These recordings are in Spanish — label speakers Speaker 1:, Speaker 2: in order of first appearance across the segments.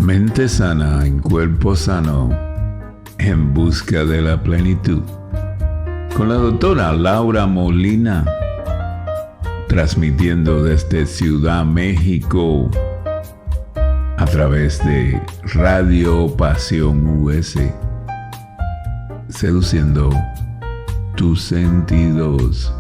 Speaker 1: Mente sana en cuerpo sano, en busca de la plenitud. Con la doctora Laura Molina, transmitiendo desde Ciudad México a través de Radio Pasión US, seduciendo tus sentidos.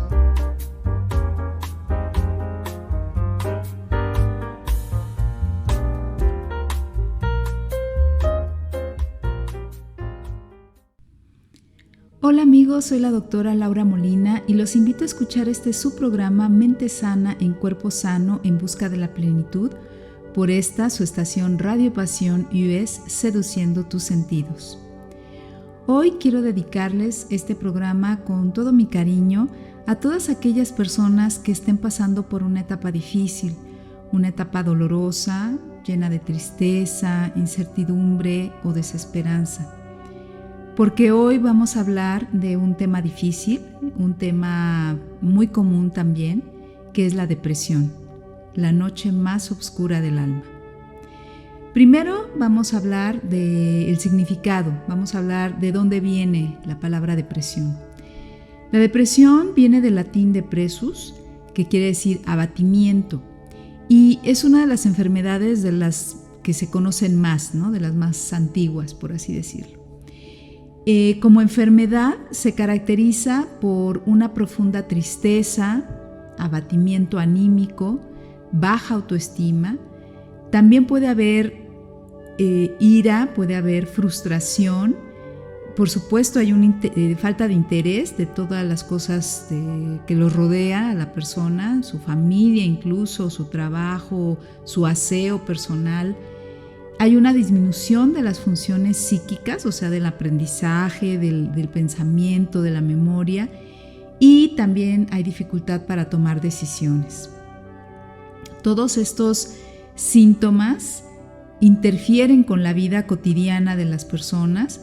Speaker 2: Hola amigos, soy la doctora Laura Molina y los invito a escuchar su programa Mente Sana en Cuerpo Sano en Busca de la Plenitud por su estación Radio Pasión US, seduciendo tus sentidos. Hoy quiero dedicarles este programa con todo mi cariño a todas aquellas personas que estén pasando por una etapa difícil, una etapa dolorosa, llena de tristeza, incertidumbre o desesperanza. Porque hoy vamos a hablar de un tema difícil, un tema muy común también, que es la depresión, la noche más oscura del alma. Primero vamos a hablar del significado, vamos a hablar de dónde viene la palabra depresión. La depresión viene del latín depressus, que quiere decir abatimiento, y es una de las enfermedades de las que se conocen más, ¿no? De las más antiguas, por así decirlo. Como enfermedad se caracteriza por una profunda tristeza, abatimiento anímico, baja autoestima. También puede haber ira, puede haber frustración. Por supuesto hay falta de interés de todas las cosas que los rodea a la persona, su familia incluso, su trabajo, su aseo personal. Hay una disminución de las funciones psíquicas, o sea, del aprendizaje, del pensamiento, de la memoria, y también hay dificultad para tomar decisiones. Todos estos síntomas interfieren con la vida cotidiana de las personas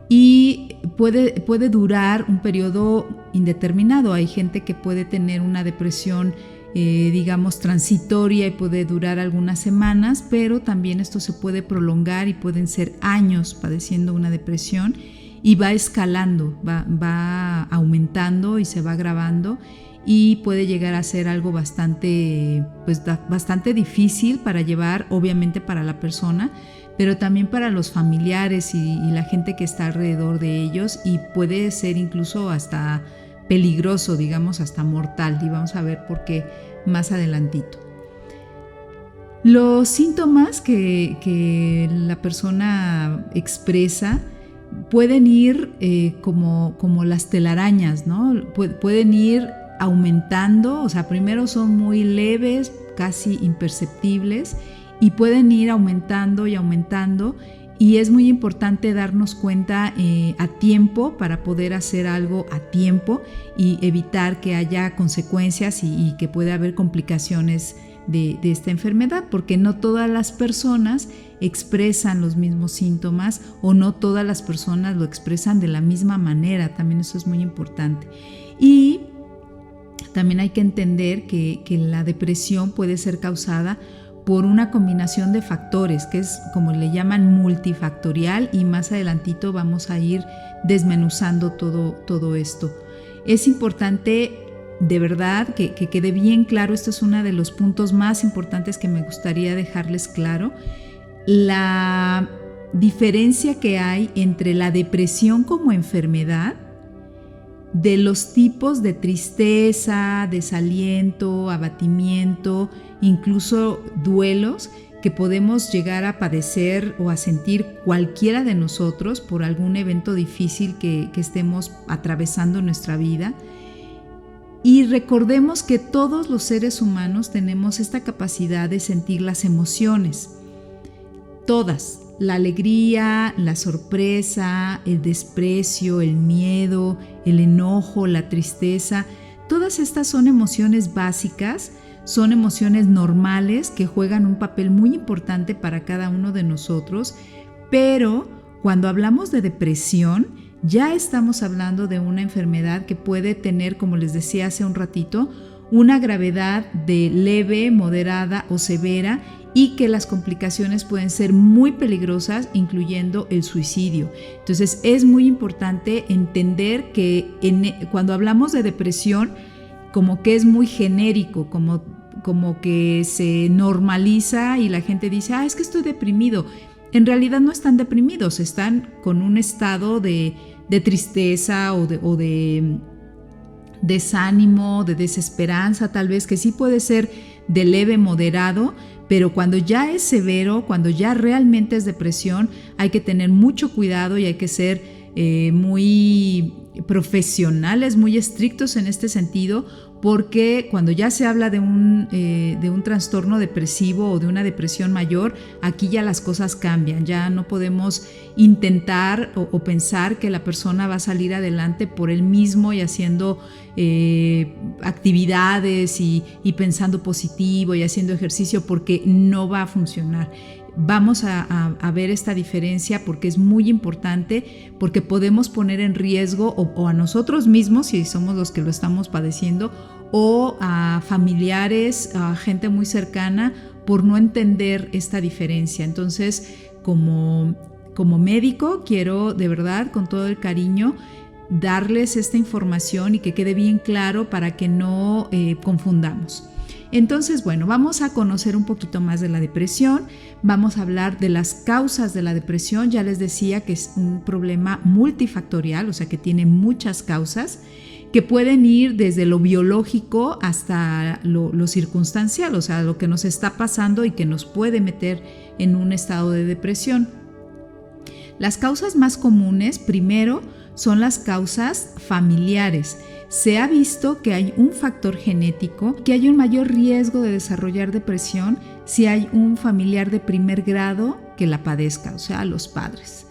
Speaker 2: y puede durar un periodo indeterminado. Hay gente que puede tener una depresión transitoria y puede durar algunas semanas, pero también esto se puede prolongar y pueden ser años padeciendo una depresión y va escalando, va aumentando y se va agravando y puede llegar a ser algo bastante difícil para llevar, obviamente para la persona, pero también para los familiares y la gente que está alrededor de ellos, y puede ser incluso hasta peligroso, hasta mortal, y vamos a ver por qué más adelantito. Los síntomas que la persona expresa pueden ir como las telarañas, ¿no? Pueden ir aumentando, o sea, primero son muy leves, casi imperceptibles, y pueden ir aumentando y aumentando. Y es muy importante darnos cuenta a tiempo para poder hacer algo a tiempo y evitar que haya consecuencias y que pueda haber complicaciones de esta enfermedad, porque no todas las personas expresan los mismos síntomas o no todas las personas lo expresan de la misma manera. También eso es muy importante. Y también hay que entender que la depresión puede ser causada por una combinación de factores, que es como le llaman multifactorial, y más adelantito vamos a ir desmenuzando todo esto. Es importante de verdad que quede bien claro, esto es uno de los puntos más importantes que me gustaría dejarles claro, la diferencia que hay entre la depresión como enfermedad, de los tipos de tristeza, desaliento, abatimiento, incluso duelos que podemos llegar a padecer o a sentir cualquiera de nosotros por algún evento difícil que estemos atravesando en nuestra vida. Y recordemos que todos los seres humanos tenemos esta capacidad de sentir las emociones, todas. La alegría, la sorpresa, el desprecio, el miedo, el enojo, la tristeza, todas estas son emociones básicas, son emociones normales que juegan un papel muy importante para cada uno de nosotros, pero cuando hablamos de depresión, ya estamos hablando de una enfermedad que puede tener, como les decía hace un ratito, una gravedad de leve, moderada o severa, y que las complicaciones pueden ser muy peligrosas, incluyendo el suicidio. Entonces es muy importante entender que cuando hablamos de depresión, como que es muy genérico, como que se normaliza y la gente dice, es que estoy deprimido. En realidad no están deprimidos, están con un estado de tristeza o de desánimo, de desesperanza, tal vez, que sí puede ser de leve, moderado, pero cuando ya es severo, cuando ya realmente es depresión, hay que tener mucho cuidado y hay que ser muy profesionales, muy estrictos en este sentido, porque cuando ya se habla de un trastorno depresivo o de una depresión mayor, aquí ya las cosas cambian. Ya no podemos intentar o pensar que la persona va a salir adelante por él mismo y haciendo actividades y pensando positivo y haciendo ejercicio, porque no va a funcionar. Vamos a ver esta diferencia porque es muy importante, porque podemos poner en riesgo o a nosotros mismos, si somos los que lo estamos padeciendo, o a familiares, a gente muy cercana, por no entender esta diferencia. Entonces, como médico, quiero de verdad, con todo el cariño, darles esta información y que quede bien claro para que no confundamos. Entonces, bueno, vamos a conocer un poquito más de la depresión, vamos a hablar de las causas de la depresión. Ya les decía que es un problema multifactorial, o sea que tiene muchas causas que pueden ir desde lo biológico hasta lo circunstancial, o sea, lo que nos está pasando y que nos puede meter en un estado de depresión. Las causas más comunes, primero, son las causas familiares. Se ha visto que hay un factor genético, que hay un mayor riesgo de desarrollar depresión si hay un familiar de primer grado que la padezca, o sea, los padres.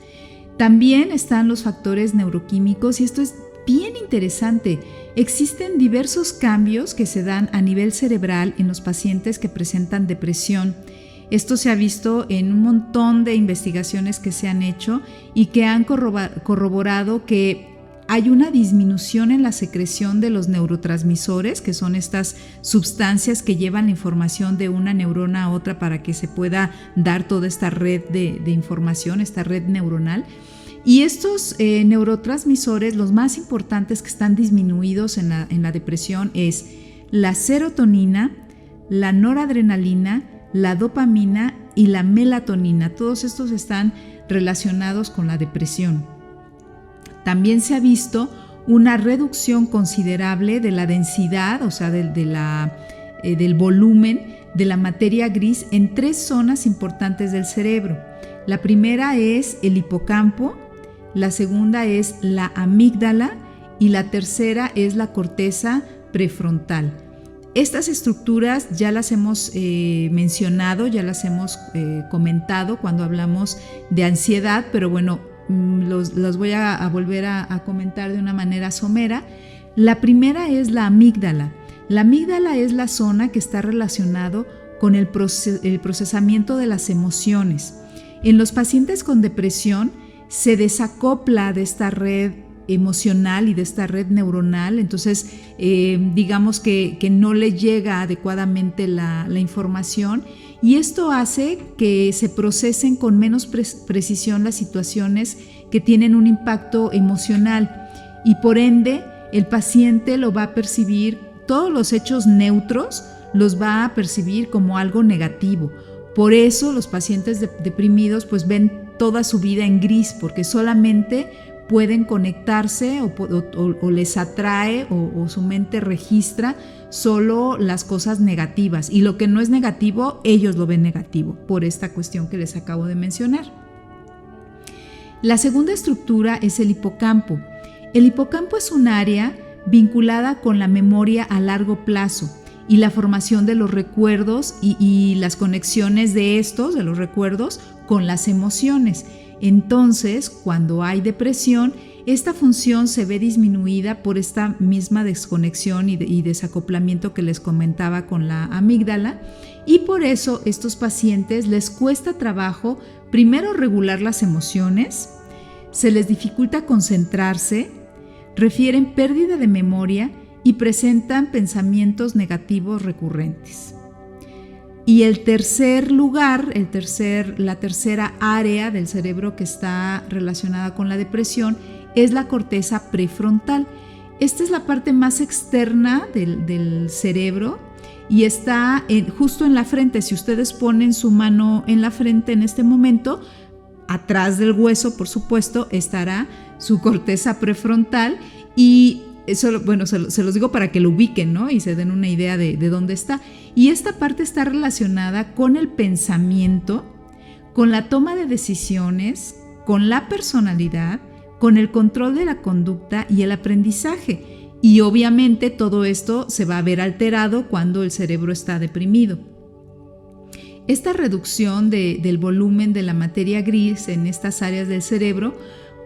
Speaker 2: También están los factores neuroquímicos, y esto es bien interesante. Existen diversos cambios que se dan a nivel cerebral en los pacientes que presentan depresión. Esto se ha visto en un montón de investigaciones que se han hecho y que han corroborado que hay una disminución en la secreción de los neurotransmisores, que son estas sustancias que llevan la información de una neurona a otra para que se pueda dar toda esta red de información, esta red neuronal. Y estos neurotransmisores, los más importantes que están disminuidos en la depresión, es la serotonina, la noradrenalina, la dopamina y la melatonina. Todos estos están relacionados con la depresión. También se ha visto una reducción considerable de la densidad, o sea, del volumen de la materia gris en 3 zonas importantes del cerebro. La primera es el hipocampo, la segunda es la amígdala y la tercera es la corteza prefrontal. Estas estructuras ya las hemos mencionado, ya las hemos comentado cuando hablamos de ansiedad, pero bueno, los voy a volver a comentar de una manera somera. La primera es la amígdala. La amígdala es la zona que está relacionado con el procesamiento de las emociones. En los pacientes con depresión se desacopla de esta red emocional y de esta red neuronal, entonces digamos que no le llega adecuadamente la información, y esto hace que se procesen con menos precisión las situaciones que tienen un impacto emocional, y por ende el paciente lo va a percibir, todos los hechos neutros los va a percibir como algo negativo. Por eso los pacientes deprimidos pues ven toda su vida en gris, porque solamente pueden conectarse o les atrae o su mente registra solo las cosas negativas, y lo que no es negativo, ellos lo ven negativo por esta cuestión que les acabo de mencionar. La segunda estructura es el hipocampo. El hipocampo es un área vinculada con la memoria a largo plazo y la formación de los recuerdos y las conexiones de los recuerdos, con las emociones. Entonces, cuando hay depresión, esta función se ve disminuida por esta misma desconexión y desacoplamiento que les comentaba con la amígdala, y por eso estos pacientes les cuesta trabajo primero regular las emociones, se les dificulta concentrarse, refieren pérdida de memoria y presentan pensamientos negativos recurrentes. Y el tercer lugar, la tercera área del cerebro que está relacionada con la depresión es la corteza prefrontal. Esta es la parte más externa del cerebro y está justo en la frente. Si ustedes ponen su mano en la frente en este momento, atrás del hueso, por supuesto, estará su corteza prefrontal y eso, bueno, se los digo para que lo ubiquen, ¿no? Y se den una idea de dónde está. Y esta parte está relacionada con el pensamiento, con la toma de decisiones, con la personalidad, con el control de la conducta y el aprendizaje. Y obviamente todo esto se va a ver alterado cuando el cerebro está deprimido. Esta reducción del volumen de la materia gris en estas áreas del cerebro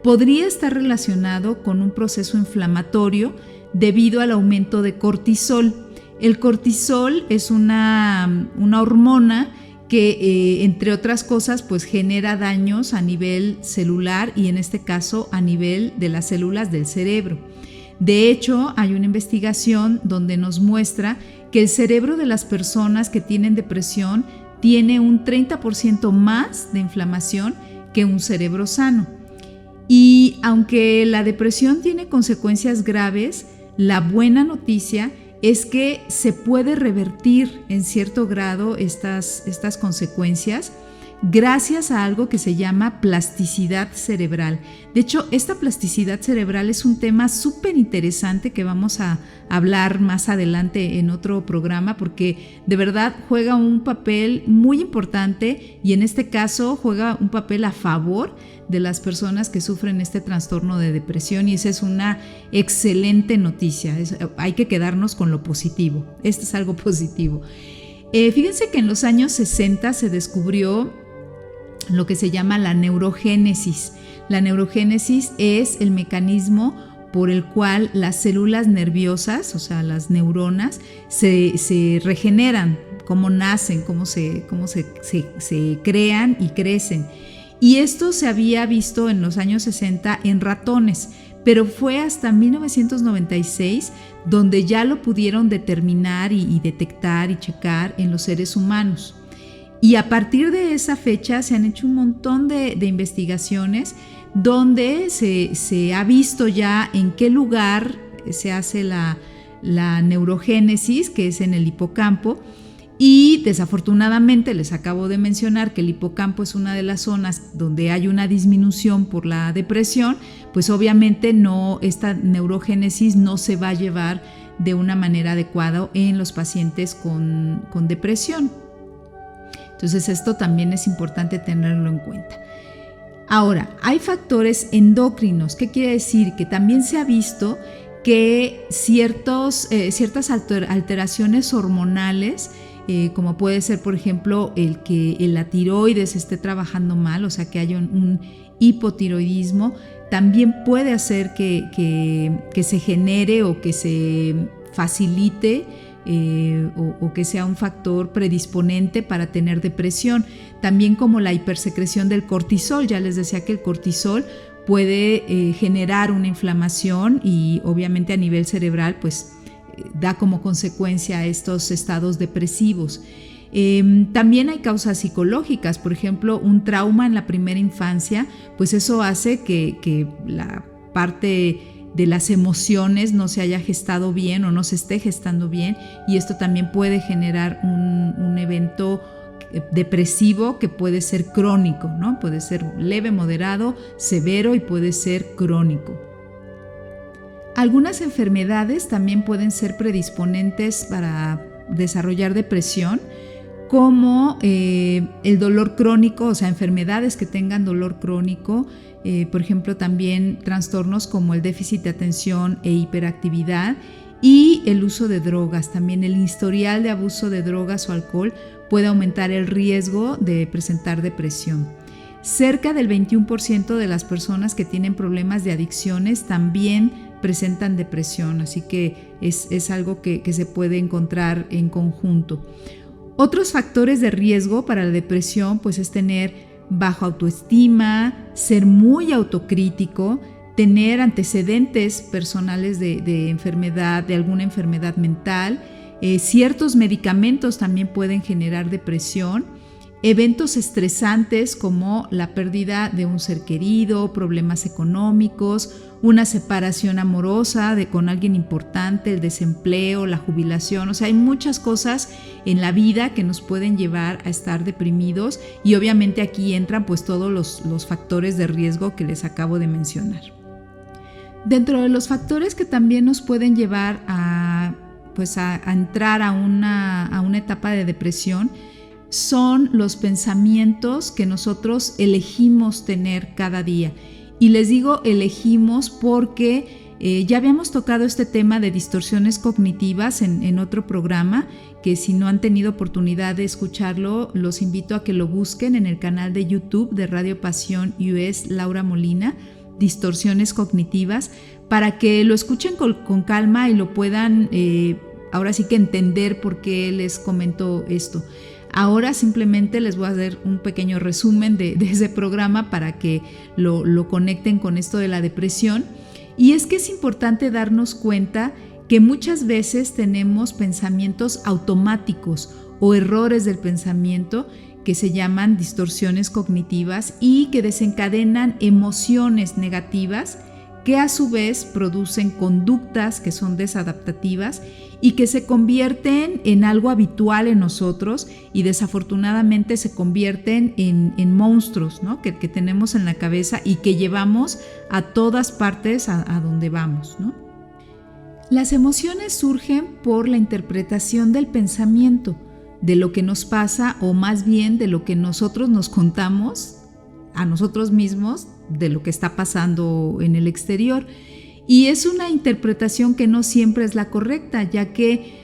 Speaker 2: podría estar relacionado con un proceso inflamatorio debido al aumento de cortisol. El cortisol es una hormona que, entre otras cosas, pues genera daños a nivel celular y en este caso a nivel de las células del cerebro. De hecho, hay una investigación donde nos muestra que el cerebro de las personas que tienen depresión tiene un 30% más de inflamación que un cerebro sano. Y aunque la depresión tiene consecuencias graves, la buena noticia es que se puede revertir en cierto grado estas consecuencias gracias a algo que se llama plasticidad cerebral. De hecho, esta plasticidad cerebral es un tema súper interesante que vamos a hablar más adelante en otro programa porque de verdad juega un papel muy importante y en este caso juega un papel a favor de las personas que sufren este trastorno de depresión y esa es una excelente noticia. Hay que quedarnos con lo positivo. Esto es algo positivo. Fíjense que en los años 60 se descubrió lo que se llama la neurogénesis. La neurogénesis es el mecanismo por el cual las células nerviosas, o sea, las neuronas, se regeneran, cómo nacen, cómo se crean y crecen. Y esto se había visto en los años 60 en ratones, pero fue hasta 1996 donde ya lo pudieron determinar y detectar y checar en los seres humanos. Y a partir de esa fecha se han hecho un montón de investigaciones donde se ha visto ya en qué lugar se hace la neurogénesis, que es en el hipocampo. Y desafortunadamente les acabo de mencionar que el hipocampo es una de las zonas donde hay una disminución por la depresión, pues obviamente esta neurogénesis no se va a llevar de una manera adecuada en los pacientes con depresión. Entonces esto también es importante tenerlo en cuenta. Ahora, hay factores endocrinos. ¿Qué quiere decir? Que también se ha visto que ciertas alteraciones hormonales, como puede ser, por ejemplo, el que la tiroides esté trabajando mal, o sea, que haya un hipotiroidismo, también puede hacer que se genere o que se facilite o que sea un factor predisponente para tener depresión. También como la hipersecreción del cortisol. Ya les decía que el cortisol puede generar una inflamación y obviamente a nivel cerebral pues da como consecuencia estos estados depresivos. También hay causas psicológicas, por ejemplo, un trauma en la primera infancia, pues eso hace que la parte de las emociones no se haya gestado bien o no se esté gestando bien y esto también puede generar un evento depresivo que puede ser crónico, ¿no? Puede ser leve, moderado, severo y puede ser crónico. Algunas enfermedades también pueden ser predisponentes para desarrollar depresión, como el dolor crónico, o sea, enfermedades que tengan dolor crónico, por ejemplo, también trastornos como el déficit de atención e hiperactividad y el uso de drogas. También el historial de abuso de drogas o alcohol puede aumentar el riesgo de presentar depresión. Cerca del 21% de las personas que tienen problemas de adicciones también presentan depresión, así que es algo que se puede encontrar en conjunto. Otros factores de riesgo para la depresión pues es tener baja autoestima, ser muy autocrítico, tener antecedentes personales de enfermedad, de alguna enfermedad mental. Ciertos medicamentos también pueden generar depresión. Eventos estresantes como la pérdida de un ser querido, problemas económicos, una separación amorosa con alguien importante, el desempleo, la jubilación. O sea, hay muchas cosas en la vida que nos pueden llevar a estar deprimidos, y obviamente aquí entran pues todos los factores de riesgo que les acabo de mencionar. Dentro de los factores que también nos pueden llevar a entrar a una etapa de depresión son los pensamientos que nosotros elegimos tener cada día. Y les digo elegimos porque ya habíamos tocado este tema de distorsiones cognitivas en otro programa, que si no han tenido oportunidad de escucharlo, los invito a que lo busquen en el canal de YouTube de Radio Pasión US Laura Molina, distorsiones cognitivas, para que lo escuchen con calma y lo puedan ahora sí que entender por qué les comento esto. Ahora simplemente les voy a hacer un pequeño resumen de ese programa para que lo conecten con esto de la depresión. Y es que es importante darnos cuenta que muchas veces tenemos pensamientos automáticos o errores del pensamiento que se llaman distorsiones cognitivas y que desencadenan emociones negativas que a su vez producen conductas que son desadaptativas y que se convierten en algo habitual en nosotros, y desafortunadamente se convierten en monstruos, ¿no? que tenemos en la cabeza y que llevamos a todas partes a donde vamos, ¿no? Las emociones surgen por la interpretación del pensamiento, de lo que nos pasa, o más bien de lo que nosotros nos contamos a nosotros mismos de lo que está pasando en el exterior. Y es una interpretación que no siempre es la correcta, ya que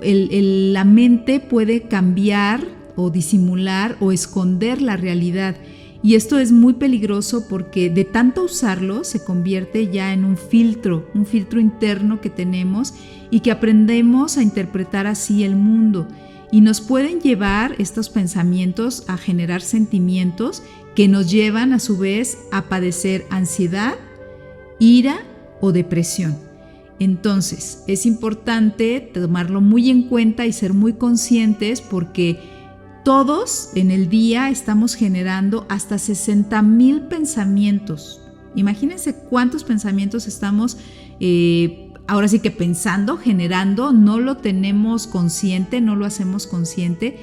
Speaker 2: la mente puede cambiar o disimular o esconder la realidad. Y esto es muy peligroso porque de tanto usarlo se convierte ya en un filtro interno que tenemos y que aprendemos a interpretar así el mundo. Y nos pueden llevar estos pensamientos a generar sentimientos que nos llevan a su vez a padecer ansiedad, ira o depresión. Entonces, es importante tomarlo muy en cuenta y ser muy conscientes, porque todos en el día estamos generando hasta 60,000 pensamientos. Imagínense cuántos pensamientos estamos ahora sí que pensando, generando, no lo tenemos consciente, no lo hacemos consciente.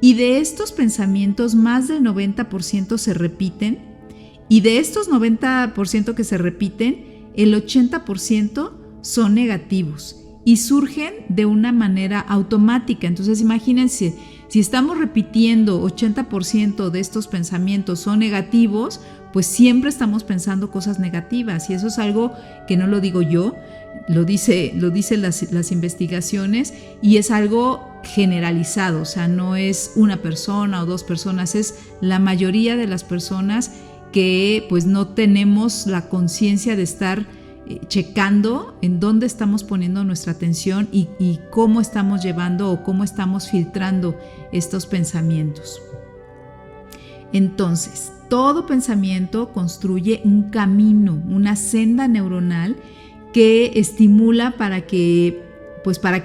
Speaker 2: Y de estos pensamientos, más del 90% se repiten. Y de estos 90% que se repiten, el 80% son negativos y surgen de una manera automática. Entonces, imagínense, si estamos repitiendo 80% de estos pensamientos son negativos, pues siempre estamos pensando cosas negativas. Y eso es algo que no lo digo yo, lo dicen las investigaciones, y es algo generalizado. O sea, no es una persona o dos personas, es la mayoría de las personas que pues no tenemos la conciencia de estar checando en dónde estamos poniendo nuestra atención y cómo estamos llevando o cómo estamos filtrando estos pensamientos. Entonces, todo pensamiento construye un camino, una senda neuronal que estimula para que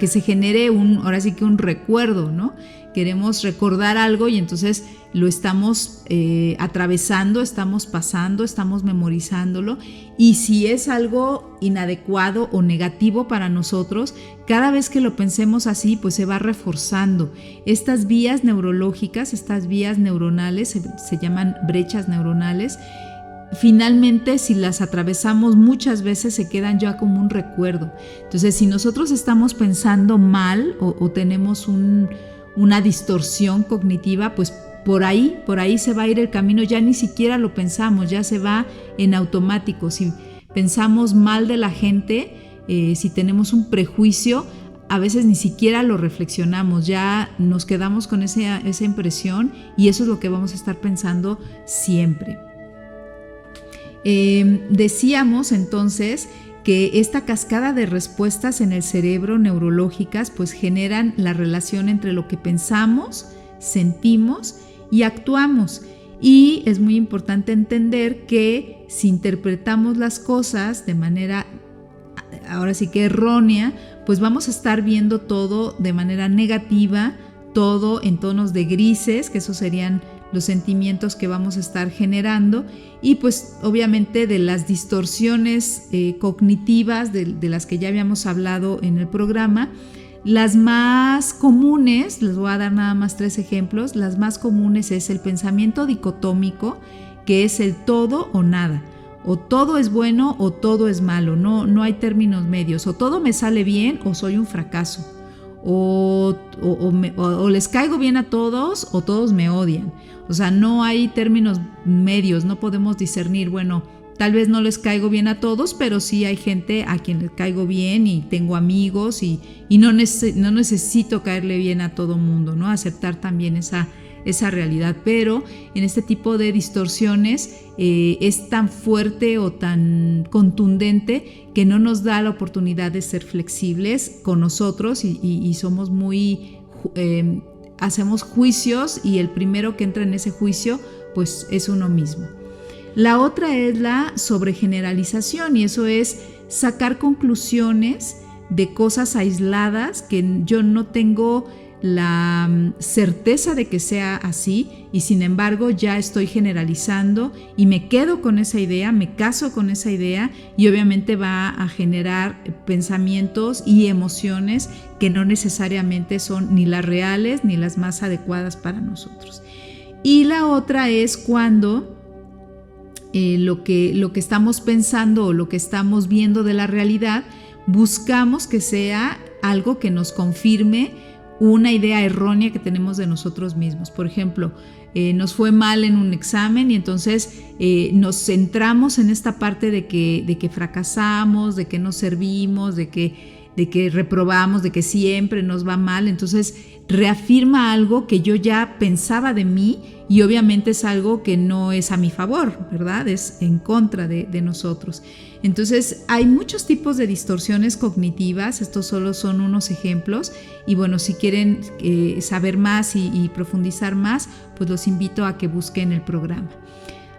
Speaker 2: se genere ahora sí que un recuerdo, ¿no? Queremos recordar algo y entonces lo estamos atravesando, estamos pasando, estamos memorizándolo, y si es algo inadecuado o negativo para nosotros, cada vez que lo pensemos así, pues se va reforzando. Estas vías neurológicas, estas vías neuronales se llaman brechas neuronales. Finalmente, si las atravesamos muchas veces, se quedan ya como un recuerdo. Entonces, si nosotros estamos pensando mal o tenemos una distorsión cognitiva, pues por ahí se va a ir el camino, ya ni siquiera lo pensamos, ya se va en automático. Si pensamos mal de la gente, si tenemos un prejuicio, a veces ni siquiera lo reflexionamos, ya nos quedamos con esa impresión, y eso es lo que vamos a estar pensando siempre. Decíamos entonces que esta cascada de respuestas en el cerebro neurológicas pues generan la relación entre lo que pensamos, sentimos y actuamos. Y es muy importante entender que si interpretamos las cosas de manera, ahora sí que errónea, pues vamos a estar viendo todo de manera negativa, todo en tonos de grises, que esos serían los sentimientos que vamos a estar generando, y pues obviamente de las distorsiones cognitivas de las que ya habíamos hablado en el programa. Las más comunes, les voy a dar nada más 3 ejemplos, las más comunes es el pensamiento dicotómico, que es el todo o nada. O todo es bueno o todo es malo, no hay términos medios. O todo me sale bien o soy un fracaso. O les caigo bien a todos o todos me odian. O sea, no hay términos medios, no podemos discernir, bueno, tal vez no les caigo bien a todos, pero sí hay gente a quien les caigo bien y tengo amigos y no necesito caerle bien a todo mundo, ¿no? Aceptar también esa realidad, pero en este tipo de distorsiones es tan fuerte o tan contundente que no nos da la oportunidad de ser flexibles con nosotros y somos muy, hacemos juicios y el primero que entra en ese juicio pues es uno mismo. La otra es la sobregeneralización y eso es sacar conclusiones de cosas aisladas que yo no tengo la certeza de que sea así y sin embargo ya estoy generalizando y me quedo con esa idea, me caso con esa idea y obviamente va a generar pensamientos y emociones que no necesariamente son ni las reales ni las más adecuadas para nosotros. Y la otra es cuando lo que estamos pensando o lo que estamos viendo de la realidad buscamos que sea algo que nos confirme una idea errónea que tenemos de nosotros mismos. Por ejemplo, nos fue mal en un examen y entonces nos centramos en esta parte de que fracasamos, de que no servimos, de que reprobamos, de que siempre nos va mal. Entonces reafirma algo que yo ya pensaba de mí y obviamente es algo que no es a mi favor, ¿verdad? Es en contra de nosotros. Entonces hay muchos tipos de distorsiones cognitivas, estos solo son unos ejemplos y bueno, si quieren saber más y profundizar más, pues los invito a que busquen el programa.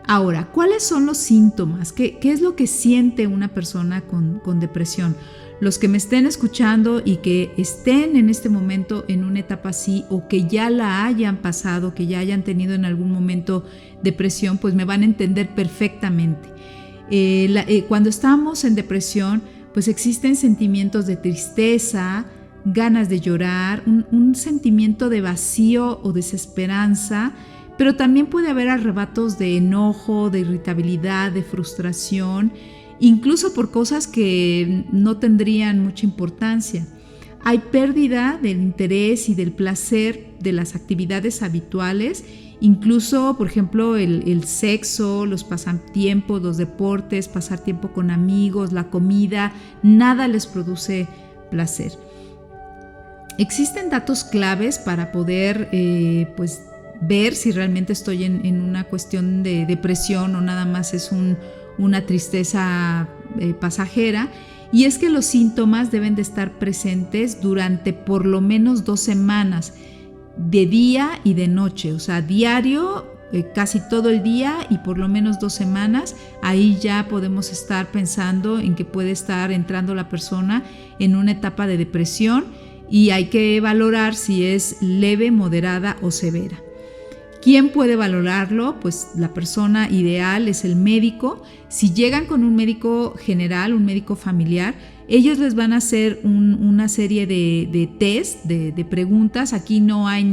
Speaker 2: Ahora, ¿cuáles son los síntomas? ¿Qué es lo que siente una persona con depresión? Los que me estén escuchando y que estén en este momento en una etapa así o que ya la hayan pasado, que ya hayan tenido en algún momento depresión, pues me van a entender perfectamente. Cuando estamos en depresión, pues existen sentimientos de tristeza, ganas de llorar, un sentimiento de vacío o desesperanza, pero también puede haber arrebatos de enojo, de irritabilidad, de frustración, incluso por cosas que no tendrían mucha importancia. Hay pérdida del interés y del placer de las actividades habituales, incluso, por ejemplo, el sexo, los pasatiempos, los deportes, pasar tiempo con amigos, la comida, nada les produce placer. Existen datos claves para poder pues ver si realmente estoy en una cuestión de depresión o nada más es una tristeza pasajera, y es que los síntomas deben de estar presentes durante por lo menos 2 semanas, de día y de noche, o sea, diario, casi todo el día y por lo menos 2 semanas. Ahí ya podemos estar pensando en que puede estar entrando la persona en una etapa de depresión y hay que valorar si es leve, moderada o severa. ¿Quién puede valorarlo? Pues la persona ideal es el médico. Si llegan con un médico general, un médico familiar, ellos les van a hacer una serie de test, de preguntas. Aquí no hay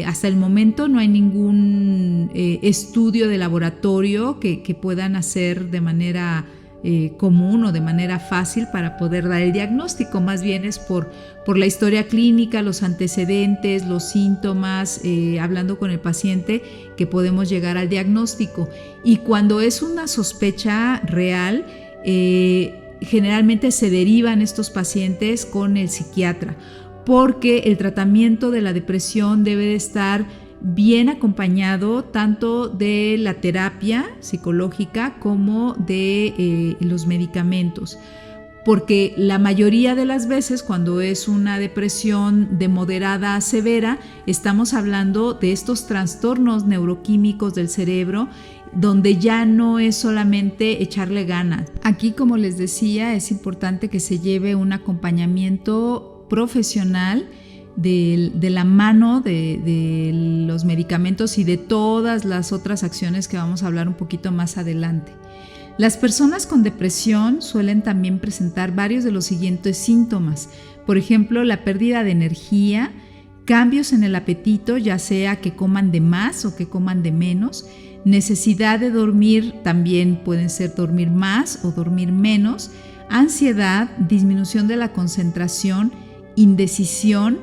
Speaker 2: hasta el momento no hay ningún estudio de laboratorio que puedan hacer de manera común o de manera fácil para poder dar el diagnóstico. Más bien es por la historia clínica, los antecedentes, los síntomas, hablando con el paciente, que podemos llegar al diagnóstico. Y cuando es una sospecha real, generalmente se derivan estos pacientes con el psiquiatra, porque el tratamiento de la depresión debe de estar bien acompañado tanto de la terapia psicológica como de los medicamentos, porque la mayoría de las veces cuando es una depresión de moderada a severa, estamos hablando de estos trastornos neuroquímicos del cerebro, donde ya no es solamente echarle ganas. Aquí, como les decía, es importante que se lleve un acompañamiento profesional de la mano de los medicamentos y de todas las otras acciones que vamos a hablar un poquito más adelante. Las personas con depresión suelen también presentar varios de los siguientes síntomas. Por ejemplo, la pérdida de energía, cambios en el apetito, ya sea que coman de más o que coman de menos, necesidad de dormir, también pueden ser dormir más o dormir menos, ansiedad, disminución de la concentración, indecisión,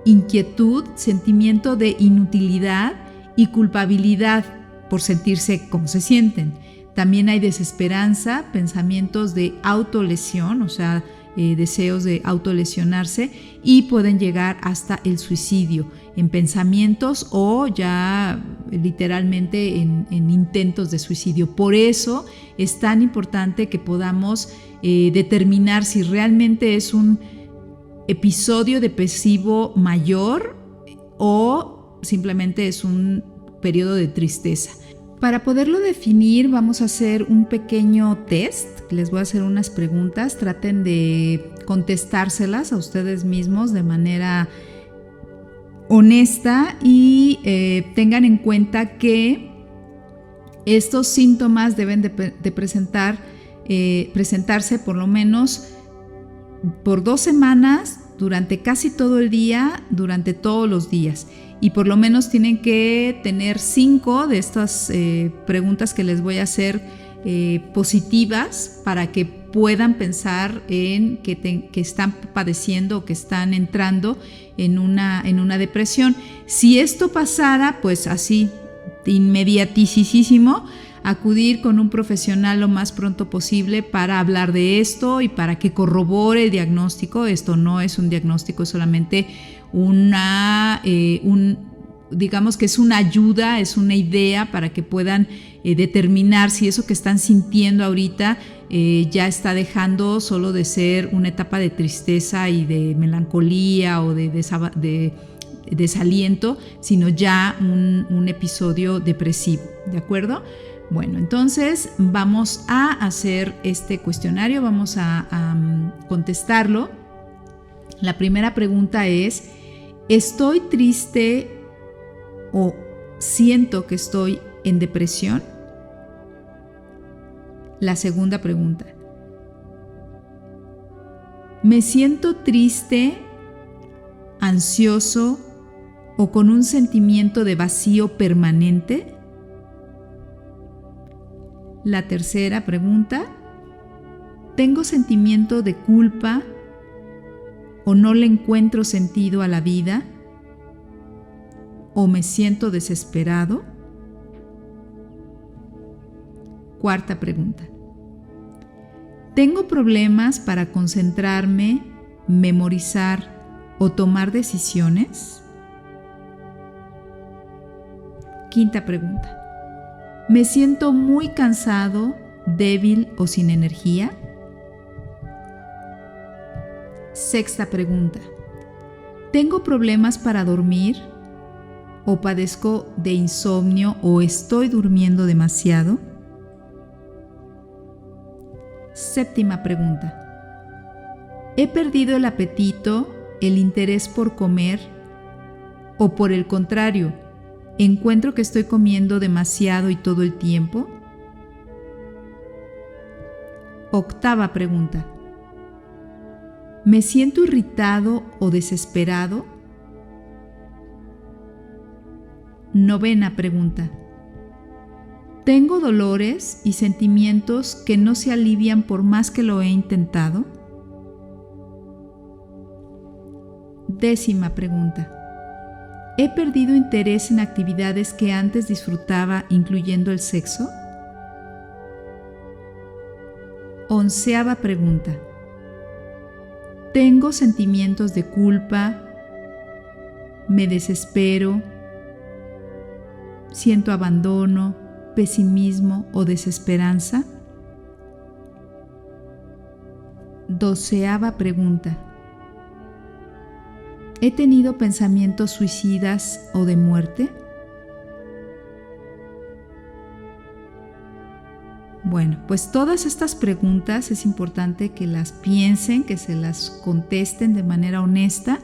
Speaker 2: inquietud, sentimiento de inutilidad y culpabilidad por sentirse como se sienten. También hay desesperanza, pensamientos de autolesión, o sea, deseos de autolesionarse, y pueden llegar hasta el suicidio en pensamientos o ya literalmente en intentos de suicidio. Por eso es tan importante que podamos determinar si realmente es un episodio depresivo mayor o simplemente es un periodo de tristeza. Para poderlo definir, vamos a hacer un pequeño test. Les voy a hacer unas preguntas. Traten de contestárselas a ustedes mismos de manera honesta y tengan en cuenta que estos síntomas deben de presentarse por lo menos por 2 semanas, durante casi todo el día, durante todos los días. Y por lo menos tienen que tener 5 de estas preguntas que les voy a hacer positivas para que puedan pensar en que están padeciendo o que están entrando en una depresión. Si esto pasara, pues así, inmediatísimo, acudir con un profesional lo más pronto posible para hablar de esto y para que corrobore el diagnóstico. Esto no es un diagnóstico, es solamente digamos que es una ayuda, es una idea para que puedan determinar si eso que están sintiendo ahorita ya está dejando solo de ser una etapa de tristeza y de melancolía o de desaliento, sino ya un episodio depresivo, ¿de acuerdo? Bueno, entonces vamos a hacer este cuestionario, vamos a contestarlo. La primera pregunta es: ¿estoy triste o siento que estoy en depresión? La segunda pregunta: ¿me siento triste, ansioso o con un sentimiento de vacío permanente? La tercera pregunta: ¿tengo sentimiento de culpa o no le encuentro sentido a la vida? ¿O me siento desesperado? Cuarta pregunta: ¿tengo problemas para concentrarme, memorizar o tomar decisiones? Quinta pregunta: ¿me siento muy cansado, débil o sin energía? Sexta pregunta: ¿tengo problemas para dormir? ¿O padezco de insomnio o estoy durmiendo demasiado? Séptima pregunta: ¿he perdido el apetito, el interés por comer? ¿O por el contrario, encuentro que estoy comiendo demasiado y todo el tiempo? Octava pregunta: ¿me siento irritado o desesperado? Novena pregunta: ¿tengo dolores y sentimientos que no se alivian por más que lo he intentado? Décima pregunta: ¿he perdido interés en actividades que antes disfrutaba, incluyendo el sexo? Onceava pregunta: ¿tengo sentimientos de culpa? ¿Me desespero? ¿Siento abandono, pesimismo o desesperanza? 12ª pregunta. ¿He tenido pensamientos suicidas o de muerte? Bueno, pues todas estas preguntas es importante que las piensen, que se las contesten de manera honesta.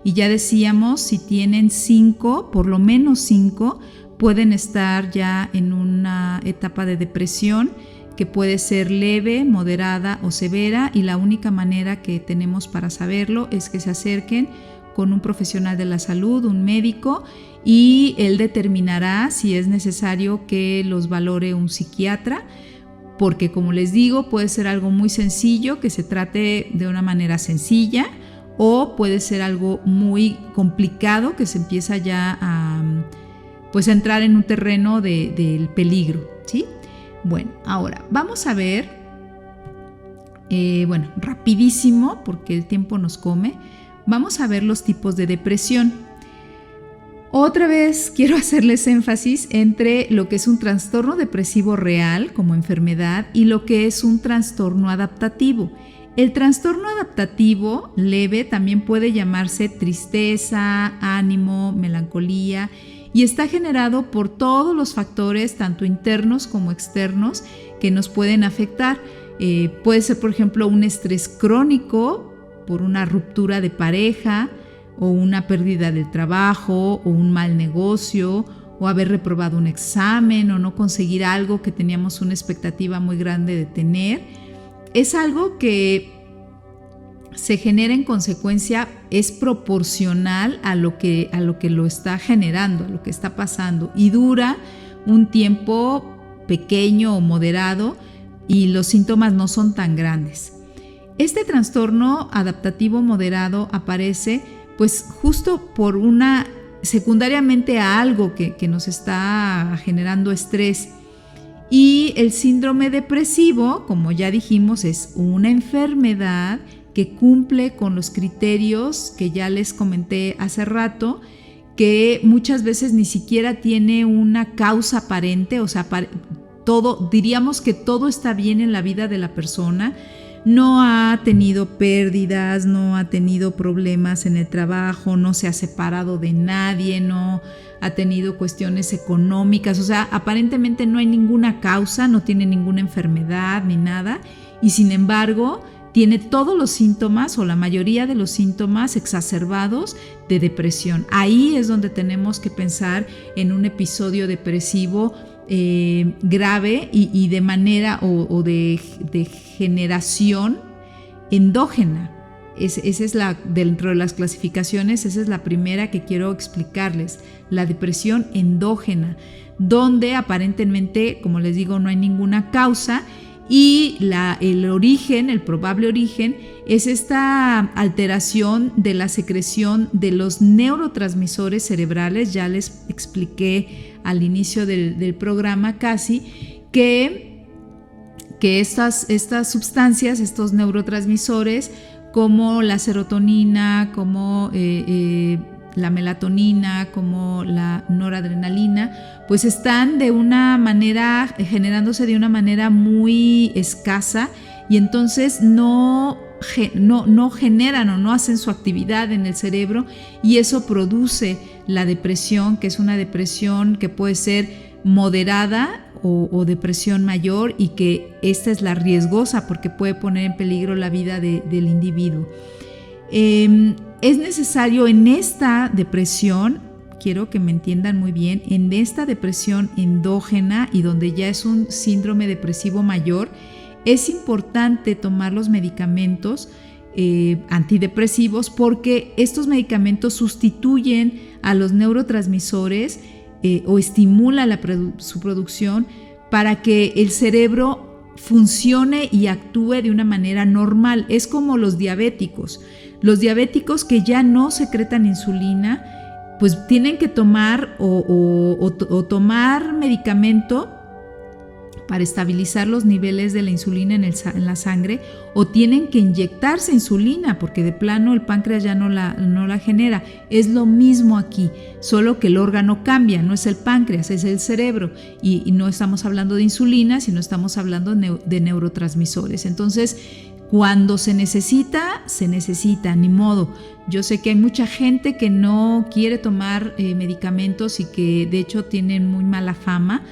Speaker 2: Y ya decíamos, si tienen 5, por lo menos 5, pueden estar ya en una etapa de depresión que puede ser leve, moderada o severa, y la única manera que tenemos para saberlo es que se acerquen con un profesional de la salud, un médico, y él determinará si es necesario que los valore un psiquiatra, porque como les digo, puede ser algo muy sencillo, que se trate de una manera sencilla, o puede ser algo muy complicado, que se empieza ya a entrar en un terreno del peligro, ¿sí? Bueno, ahora vamos a ver, rapidísimo, porque el tiempo nos come, vamos a ver los tipos de depresión. Otra vez quiero hacerles énfasis entre lo que es un trastorno depresivo real como enfermedad y lo que es un trastorno adaptativo. El trastorno adaptativo leve también puede llamarse tristeza, ánimo, melancolía, y está generado por todos los factores, tanto internos como externos, que nos pueden afectar. Puede ser, por ejemplo, un estrés crónico por una ruptura de pareja, o una pérdida del trabajo, o un mal negocio, o haber reprobado un examen, o no conseguir algo que teníamos una expectativa muy grande de tener. Es algo que se genera en consecuencia, es proporcional a lo que lo está generando, a lo que está pasando, y dura un tiempo pequeño o moderado, y los síntomas no son tan grandes. Este trastorno adaptativo moderado aparece pues justo por secundariamente a algo que nos está generando estrés. Y el síndrome depresivo, como ya dijimos, es una enfermedad que cumple con los criterios que ya les comenté hace rato, que muchas veces ni siquiera tiene una causa aparente, o sea, diríamos que todo está bien en la vida de la persona. No ha tenido pérdidas, no ha tenido problemas en el trabajo, no se ha separado de nadie, no ha tenido cuestiones económicas, o sea, aparentemente no hay ninguna causa, no tiene ninguna enfermedad ni nada, y sin embargo tiene todos los síntomas o la mayoría de los síntomas exacerbados de depresión. Ahí es donde tenemos que pensar en un episodio depresivo grave y de manera o de generación endógena. Esa es dentro de las clasificaciones, esa es la primera que quiero explicarles, la depresión endógena, donde aparentemente, como les digo, no hay ninguna causa, y el probable origen es esta alteración de la secreción de los neurotransmisores cerebrales. Ya les expliqué al inicio del programa casi que estas sustancias, estos neurotransmisores como la serotonina, como la melatonina, como la noradrenalina, pues están generándose de una manera muy escasa, y entonces no generan o no hacen su actividad en el cerebro, y eso produce la depresión, que es una depresión que puede ser moderada o depresión mayor, y que esta es la riesgosa porque puede poner en peligro la vida del individuo. Es necesario en esta depresión, quiero que me entiendan muy bien, en esta depresión endógena y donde ya es un síndrome depresivo mayor, es importante tomar los medicamentos antidepresivos, porque estos medicamentos sustituyen a los neurotransmisores o estimulan su producción para que el cerebro funcione y actúe de una manera normal. Es como los diabéticos. Los diabéticos que ya no secretan insulina, pues tienen que tomar o tomar medicamento para estabilizar los niveles de la insulina en la sangre, o tienen que inyectarse insulina porque de plano el páncreas ya no la genera. Es lo mismo aquí, solo que el órgano cambia, no es el páncreas, es el cerebro, y no estamos hablando de insulina, sino estamos hablando de neurotransmisores. Entonces, Cuando se necesita, ni modo. Yo sé que hay mucha gente que no quiere tomar medicamentos y que de hecho tienen muy mala fama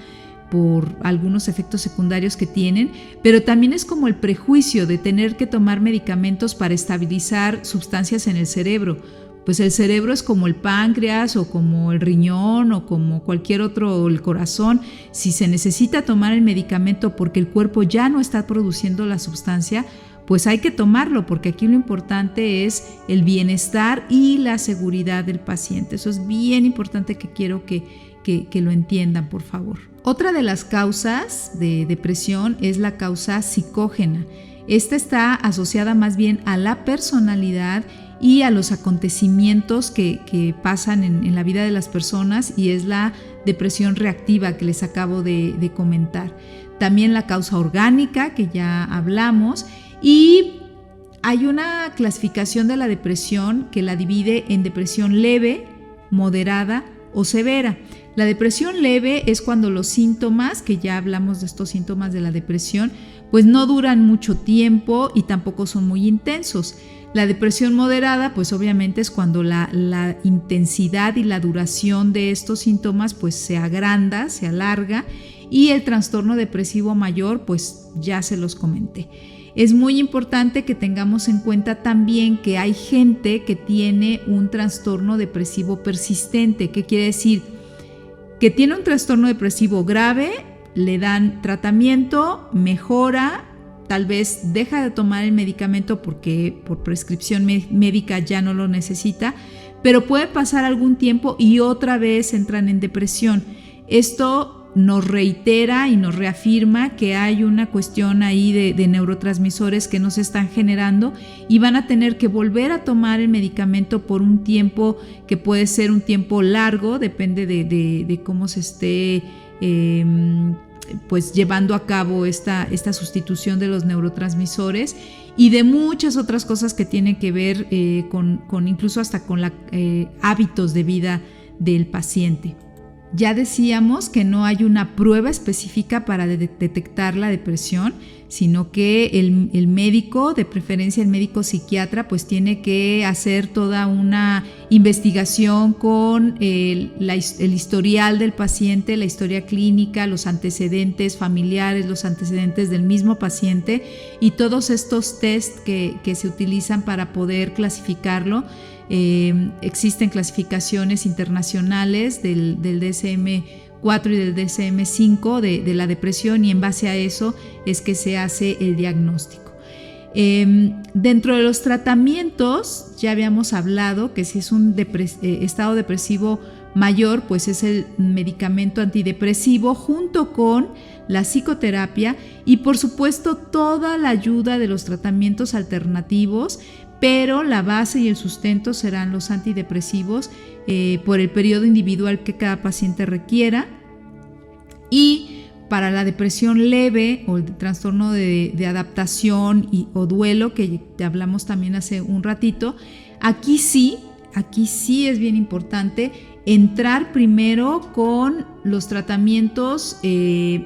Speaker 2: por algunos efectos secundarios que tienen, pero también es como el prejuicio de tener que tomar medicamentos para estabilizar sustancias en el cerebro. Pues el cerebro es como el páncreas o como el riñón o como cualquier otro, el corazón. Si se necesita tomar el medicamento porque el cuerpo ya no está produciendo la sustancia, pues hay que tomarlo, porque aquí lo importante es el bienestar y la seguridad del paciente. Eso es bien importante, que quiero que lo entiendan, por favor. Otra de las causas de depresión es la causa psicógena. Esta está asociada más bien a la personalidad y a los acontecimientos que pasan en la vida de las personas, y es la depresión reactiva que les acabo de comentar. También la causa orgánica, que ya hablamos, y hay una clasificación de la depresión que la divide en depresión leve, moderada o severa. La depresión leve es cuando los síntomas, que ya hablamos de estos síntomas de la depresión, pues no duran mucho tiempo y tampoco son muy intensos. La depresión moderada, pues obviamente es cuando la intensidad y la duración de estos síntomas pues se agranda, se alarga, y el trastorno depresivo mayor, pues ya se los comenté. Es muy importante que tengamos en cuenta también que hay gente que tiene un trastorno depresivo persistente. ¿Qué quiere decir? Que tiene un trastorno depresivo grave, le dan tratamiento, mejora, tal vez deja de tomar el medicamento porque por prescripción médica ya no lo necesita, pero puede pasar algún tiempo y otra vez entran en depresión. Esto nos reitera y nos reafirma que hay una cuestión ahí de neurotransmisores que no se están generando, y van a tener que volver a tomar el medicamento por un tiempo que puede ser un tiempo largo, depende de cómo se esté pues llevando a cabo esta sustitución de los neurotransmisores, y de muchas otras cosas que tienen que ver con incluso hasta con hábitos de vida del paciente. Ya decíamos que no hay una prueba específica para detectar la depresión, sino que el médico, de preferencia el médico psiquiatra, pues tiene que hacer toda una investigación con el historial del paciente, la historia clínica, los antecedentes familiares, los antecedentes del mismo paciente, y todos estos test que se utilizan para poder clasificarlo. Existen clasificaciones internacionales del DSM-4 y del DSM-5 de la depresión, y en base a eso es que se hace el diagnóstico. Dentro de los tratamientos ya habíamos hablado que si es un estado depresivo mayor, pues es el medicamento antidepresivo junto con la psicoterapia y por supuesto toda la ayuda de los tratamientos alternativos, pero la base y el sustento serán los antidepresivos por el periodo individual que cada paciente requiera. Y para la depresión leve o el trastorno de adaptación o duelo, que te hablamos también hace un ratito, aquí sí es bien importante entrar primero con los tratamientos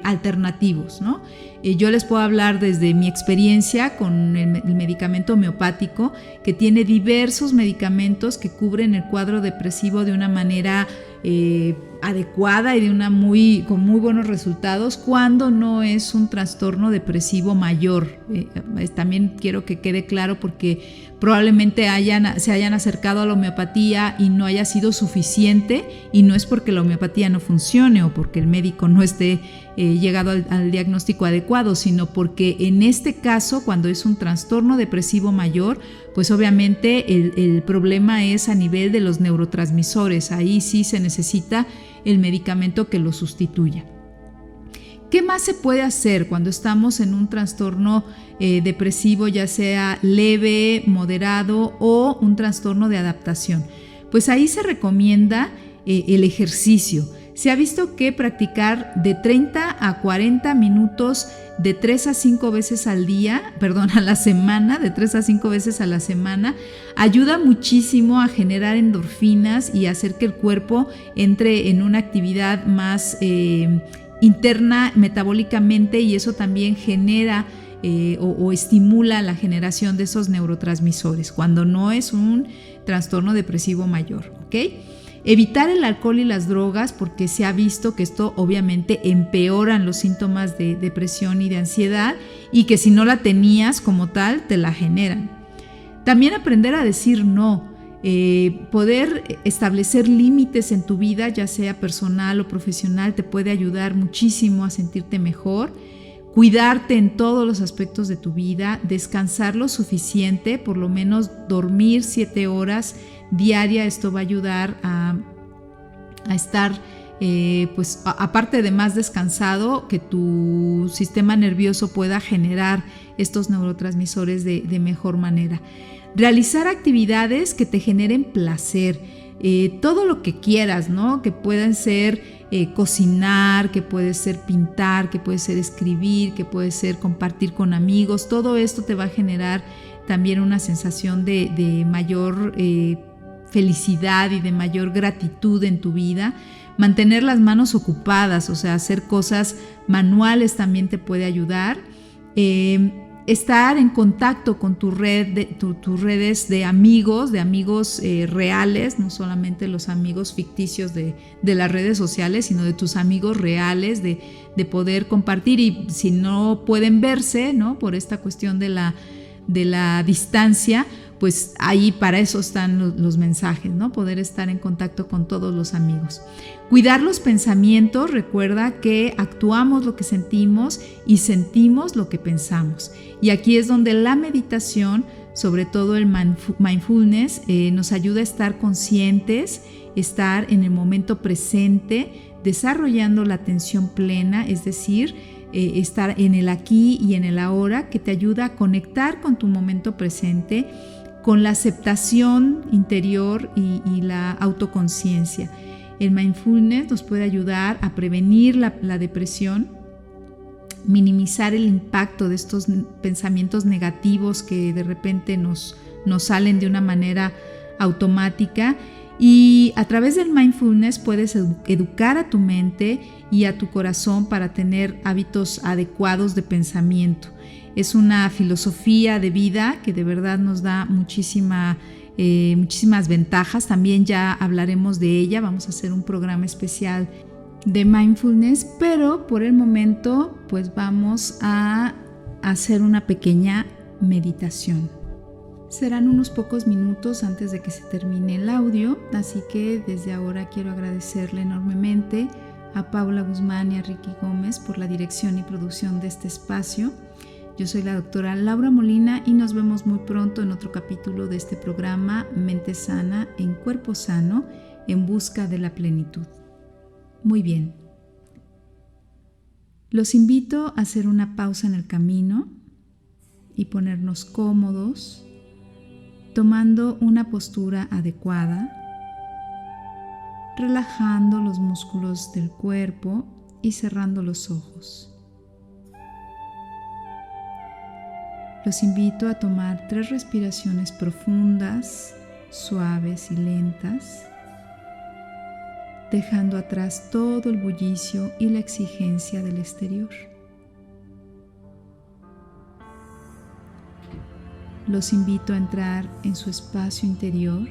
Speaker 2: alternativos, ¿no? Yo les puedo hablar desde mi experiencia con el medicamento homeopático, que tiene diversos medicamentos que cubren el cuadro depresivo de una manera adecuada y con muy buenos resultados cuando no es un trastorno depresivo mayor. También quiero que quede claro, porque probablemente se hayan acercado a la homeopatía y no haya sido suficiente, y no es porque la homeopatía no funcione o porque el médico no esté llegado al diagnóstico adecuado, sino porque en este caso, cuando es un trastorno depresivo mayor, pues obviamente el problema es a nivel de los neurotransmisores. Ahí sí se necesita el medicamento que lo sustituya. ¿Qué más se puede hacer cuando estamos en un trastorno depresivo, ya sea leve, moderado o un trastorno de adaptación? Pues ahí se recomienda el ejercicio. Se ha visto que practicar de 30 a 40 minutos de 3 a 5 veces a la semana, de 3 a 5 veces a la semana, ayuda muchísimo a generar endorfinas y hacer que el cuerpo entre en una actividad más interna metabólicamente, y eso también genera o estimula la generación de esos neurotransmisores, cuando no es un trastorno depresivo mayor, ¿ok? Evitar el alcohol y las drogas, porque se ha visto que esto obviamente empeoran los síntomas de depresión y de ansiedad, y que si no la tenías como tal, te la generan. También aprender a decir no, poder establecer límites en tu vida, ya sea personal o profesional, te puede ayudar muchísimo a sentirte mejor. Cuidarte en todos los aspectos de tu vida, descansar lo suficiente, por lo menos dormir 7 horas diarias. Esto va a ayudar a estar, pues aparte de más descansado, que tu sistema nervioso pueda generar estos neurotransmisores de mejor manera. Realizar actividades que te generen placer, todo lo que quieras, ¿no? Que puedan ser cocinar, que puede ser pintar, que puede ser escribir, que puede ser compartir con amigos. Todo esto te va a generar también una sensación de mayor felicidad y de mayor gratitud en tu vida. Mantener las manos ocupadas, o sea, hacer cosas manuales también te puede ayudar. Estar en contacto con tu red, tus redes de amigos reales, no solamente los amigos ficticios de las redes sociales, sino de tus amigos reales, de poder compartir, y si no pueden verse, ¿no? Por esta cuestión de la distancia, pues ahí para eso están los mensajes, ¿no? Poder estar en contacto con todos los amigos. Cuidar los pensamientos, recuerda que actuamos lo que sentimos y sentimos lo que pensamos. Y aquí es donde la meditación, sobre todo el mindfulness, nos ayuda a estar conscientes, estar en el momento presente, desarrollando la atención plena, es decir, estar en el aquí y en el ahora, que te ayuda a conectar con tu momento presente, con la aceptación interior y la autoconciencia. El mindfulness nos puede ayudar a prevenir la depresión, minimizar el impacto de estos pensamientos negativos que de repente nos salen de una manera automática, y a través del mindfulness puedes educar a tu mente y a tu corazón para tener hábitos adecuados de pensamiento. Es una filosofía de vida que de verdad nos da muchísimas ventajas. También ya hablaremos de ella, vamos a hacer un programa especial de mindfulness, pero por el momento pues vamos a hacer una pequeña meditación. Serán unos pocos minutos antes de que se termine el audio, así que desde ahora quiero agradecerle enormemente a Paula Guzmán y a Ricky Gómez por la dirección y producción de este espacio. Yo soy la doctora Laura Molina y nos vemos muy pronto en otro capítulo de este programa Mente Sana en Cuerpo Sano, en busca de la plenitud. Muy bien. Los invito a hacer una pausa en el camino y ponernos cómodos, tomando una postura adecuada, relajando los músculos del cuerpo y cerrando los ojos. Los invito a tomar 3 respiraciones profundas, suaves y lentas, dejando atrás todo el bullicio y la exigencia del exterior. Los invito a entrar en su espacio interior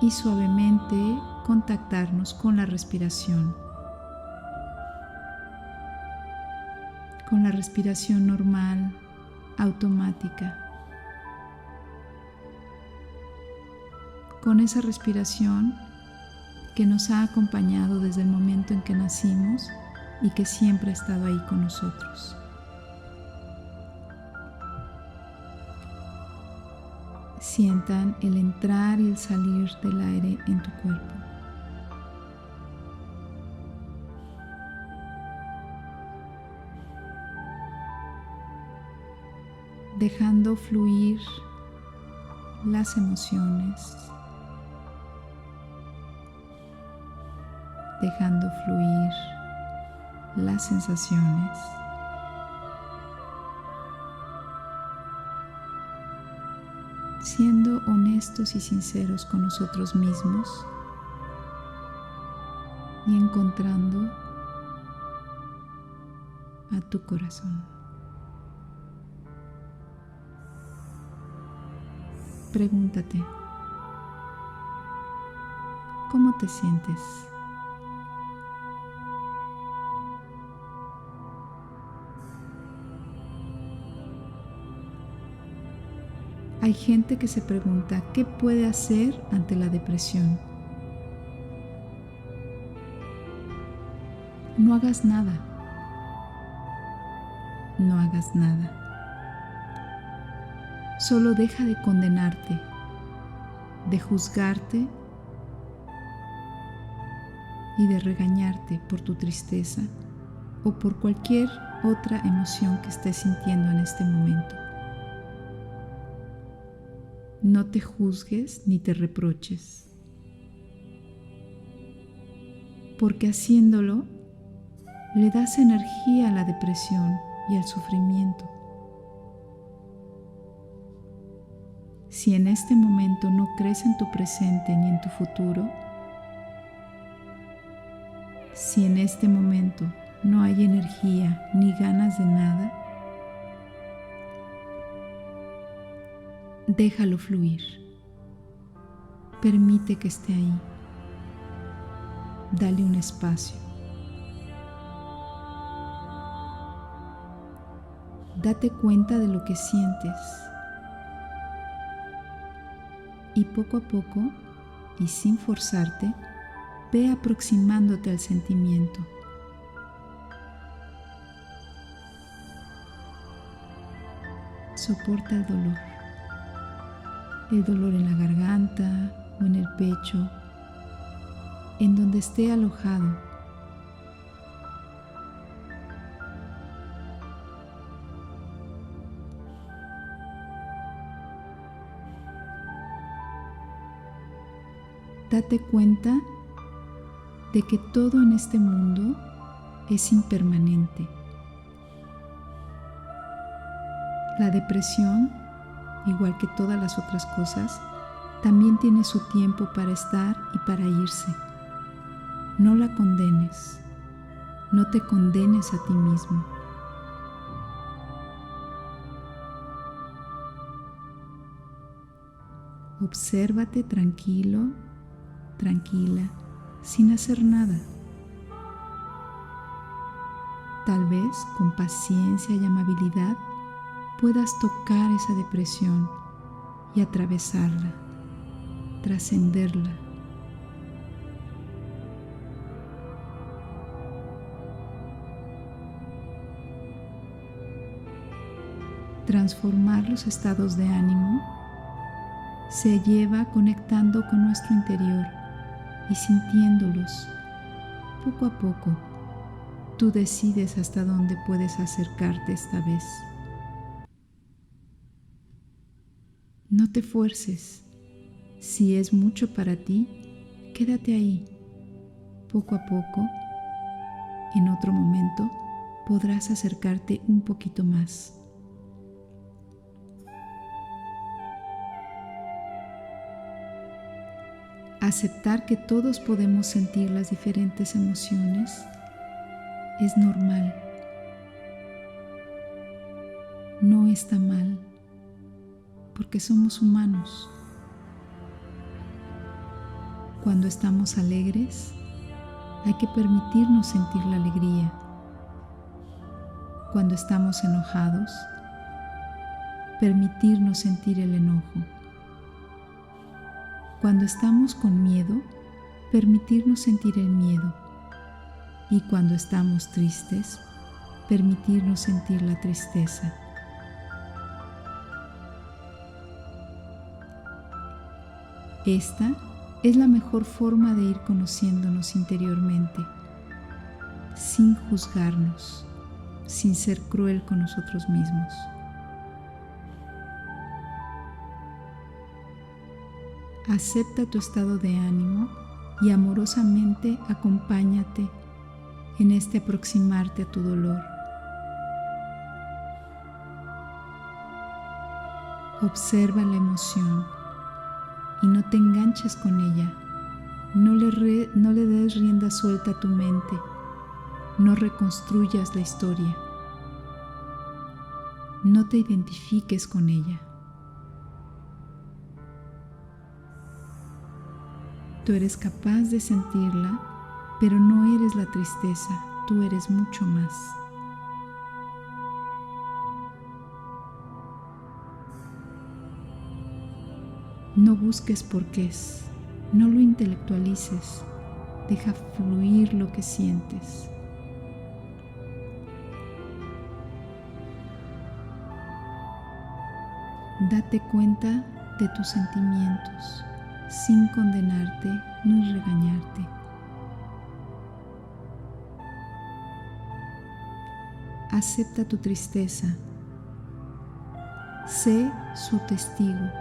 Speaker 2: y suavemente contactarnos con la respiración. Con la respiración normal, automática. Con esa respiración que nos ha acompañado desde el momento en que nacimos y que siempre ha estado ahí con nosotros. Sientan el entrar y el salir del aire en tu cuerpo. Dejando fluir las emociones, dejando fluir las sensaciones, siendo honestos y sinceros con nosotros mismos y encontrando a tu corazón. Pregúntate, ¿cómo te sientes? Hay gente que se pregunta, ¿qué puede hacer ante la depresión? No hagas nada. No hagas nada. Solo deja de condenarte, de juzgarte y de regañarte por tu tristeza o por cualquier otra emoción que estés sintiendo en este momento. No te juzgues ni te reproches, porque haciéndolo le das energía a la depresión y al sufrimiento. Si en este momento no crees en tu presente ni en tu futuro, si en este momento no hay energía ni ganas de nada, déjalo fluir. Permite que esté ahí. Dale un espacio. Date cuenta de lo que sientes. Y poco a poco, y sin forzarte, ve aproximándote al sentimiento. Soporta el dolor en la garganta o en el pecho, en donde esté alojado. Date cuenta de que todo en este mundo es impermanente. La depresión, igual que todas las otras cosas, también tiene su tiempo para estar y para irse. No la condenes, no te condenes a ti mismo. Obsérvate tranquilo, tranquila, sin hacer nada. Tal vez con paciencia y amabilidad puedas tocar esa depresión y atravesarla, trascenderla. Transformar los estados de ánimo se lleva conectando con nuestro interior y sintiéndolos. Poco a poco, tú decides hasta dónde puedes acercarte esta vez. No te fuerces. Si es mucho para ti, quédate ahí. Poco a poco, en otro momento, podrás acercarte un poquito más. Aceptar que todos podemos sentir las diferentes emociones es normal. No está mal, porque somos humanos. Cuando estamos alegres, hay que permitirnos sentir la alegría. Cuando estamos enojados, permitirnos sentir el enojo. Cuando estamos con miedo, permitirnos sentir el miedo. Y cuando estamos tristes, permitirnos sentir la tristeza. Esta es la mejor forma de ir conociéndonos interiormente, sin juzgarnos, sin ser cruel con nosotros mismos. Acepta tu estado de ánimo y amorosamente acompáñate en este aproximarte a tu dolor. Observa la emoción y no te enganches con ella. No le des rienda suelta a tu mente. No reconstruyas la historia. No te identifiques con ella. Tú eres capaz de sentirla, pero no eres la tristeza, tú eres mucho más. No busques porqués, no lo intelectualices, deja fluir lo que sientes. Date cuenta de tus sentimientos, sin condenarte ni regañarte. Acepta tu tristeza. Sé su testigo.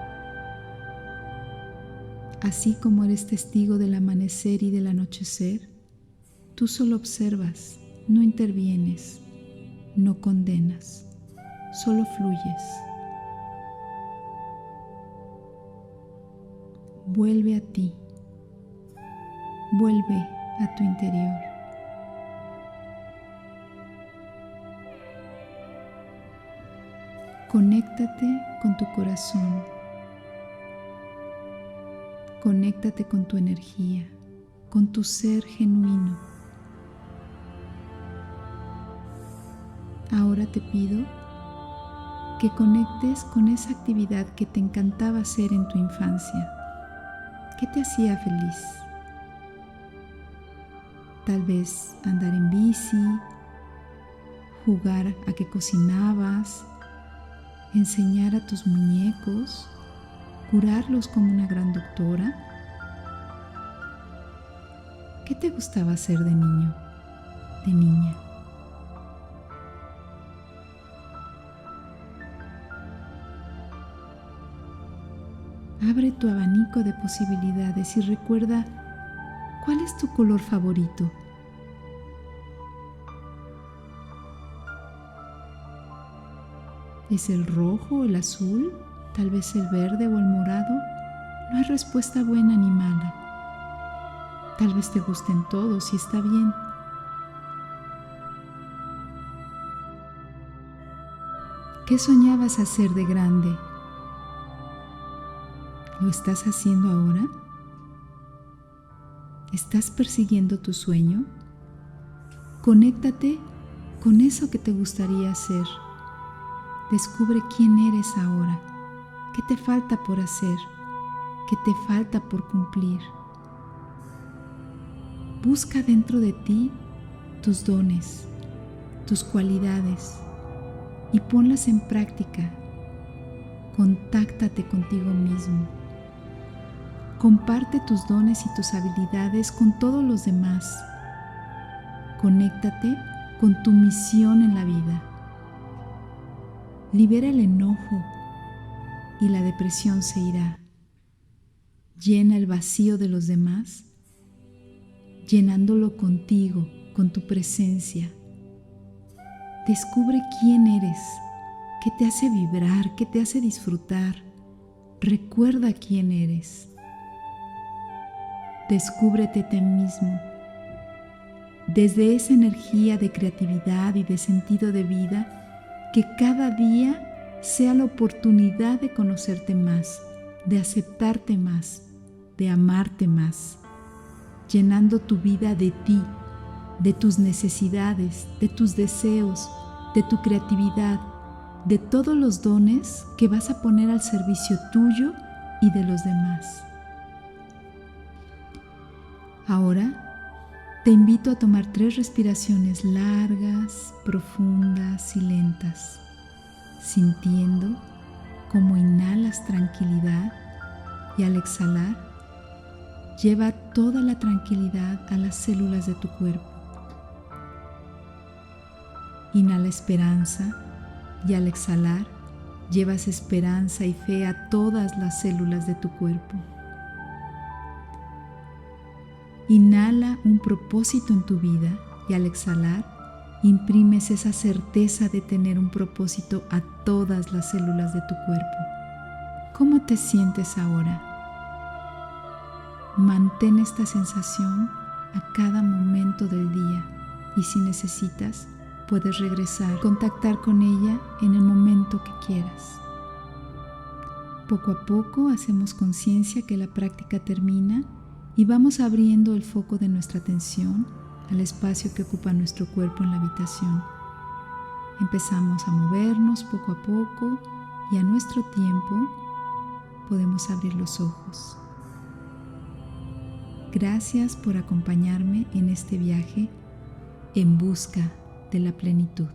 Speaker 2: Así como eres testigo del amanecer y del anochecer, tú solo observas, no intervienes, no condenas, solo fluyes. Vuelve a ti, vuelve a tu interior. Conéctate con tu corazón, conéctate con tu energía, con tu ser genuino. Ahora te pido que conectes con esa actividad que te encantaba hacer en tu infancia. ¿Qué te hacía feliz? Tal vez andar en bici, jugar a que cocinabas, enseñar a tus muñecos, curarlos como una gran doctora. ¿Qué te gustaba hacer de niño, de niña? Abre tu abanico de posibilidades y recuerda cuál es tu color favorito. ¿Es el rojo o el azul? ¿Tal vez el verde o el morado? No hay respuesta buena ni mala. Tal vez te gusten todos y está bien. ¿Qué soñabas hacer de grande? ¿Lo estás haciendo ahora? ¿Estás persiguiendo tu sueño? Conéctate con eso que te gustaría hacer. Descubre quién eres ahora, qué te falta por hacer, qué te falta por cumplir. Busca dentro de ti tus dones, tus cualidades y ponlas en práctica. Contáctate contigo mismo. Comparte tus dones y tus habilidades con todos los demás. Conéctate con tu misión en la vida. Libera el enojo y la depresión se irá. Llena el vacío de los demás, llenándolo contigo, con tu presencia. Descubre quién eres, qué te hace vibrar, qué te hace disfrutar. Recuerda quién eres. Descúbrete a ti mismo. Desde esa energía de creatividad y de sentido de vida, que cada día sea la oportunidad de conocerte más, de aceptarte más, de amarte más, llenando tu vida de ti, de tus necesidades, de tus deseos, de tu creatividad, de todos los dones que vas a poner al servicio tuyo y de los demás. Ahora te invito a tomar 3 respiraciones largas, profundas y lentas, sintiendo cómo inhalas tranquilidad y al exhalar lleva toda la tranquilidad a las células de tu cuerpo. Inhala esperanza y al exhalar llevas esperanza y fe a todas las células de tu cuerpo. Inhala un propósito en tu vida y al exhalar imprimes esa certeza de tener un propósito a todas las células de tu cuerpo. ¿Cómo te sientes ahora? Mantén esta sensación a cada momento del día y si necesitas, puedes regresar, contactar con ella en el momento que quieras. Poco a poco hacemos conciencia que la práctica termina y vamos abriendo el foco de nuestra atención al espacio que ocupa nuestro cuerpo en la habitación. Empezamos a movernos poco a poco y a nuestro tiempo podemos abrir los ojos. Gracias por acompañarme en este viaje en busca de la plenitud.